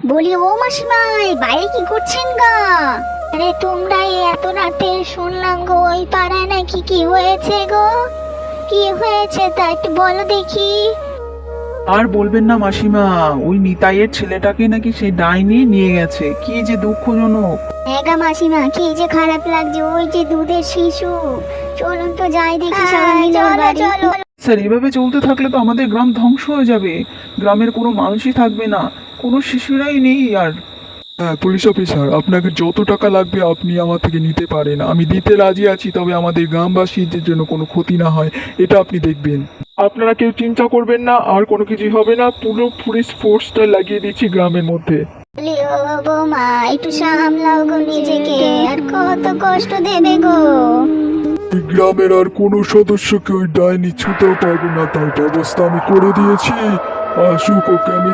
বলি ও মাসিমা, এই বাইরে কি করছেন গা? আরে তোমরা এই এত রাতে শুনলাম গো ওই পাড়ায় নাকি কি হয়েছে গো? কি হয়েছে তা একটু বলো দেখি। আর বলবেন না মাসিমা, ওই নিতাইয়ের ছেলেটাকে নাকি সেই ডাইনি নিয়ে গেছে। কি যে দুঃখজনক। হ্যাঁ গা মাসিমা, কি যে খারাপ লাগছে, ওই যে দুধের শিশু। চলুন তো যাই দেখি সবাই মিলে ওর বাড়ি। স্যার, এভাবে চলতে থাকলে তো আমাদের গ্রাম ধ্বংস হয়ে যাবে। গ্রামের কোনো মানুষই থাকবে না, কোনো শিশুরাই নেই আর। হ্যাঁ পুলিশ অফিসার, আপনাকে যত টাকা লাগবে আপনি আমার থেকে নিতে পারেন, আমি দিতে রাজি আছি, তবে আমাদের গ্রামবাসীদের জন্য কোনো ক্ষতি না হয় এটা আপনি দেখবেন। আপনারা কেউ চিন্তা করবেন না, আর কোনো কিছুই হবে না, পুরো পুলিশ ফোর্সটা লাগিয়ে দিচ্ছি গ্রামের মধ্যে। বলি ও বৌমা, একটু সামলাও গো নিজেকে, আর কত কষ্ট দেবে গো। এই গ্রামের আর কোনো সদস্যকে ওই ডাইনি ছুতেও পারবে না, তার ব্যবস্থা আমি করে দিয়েছি। আসুক, ওকে আমি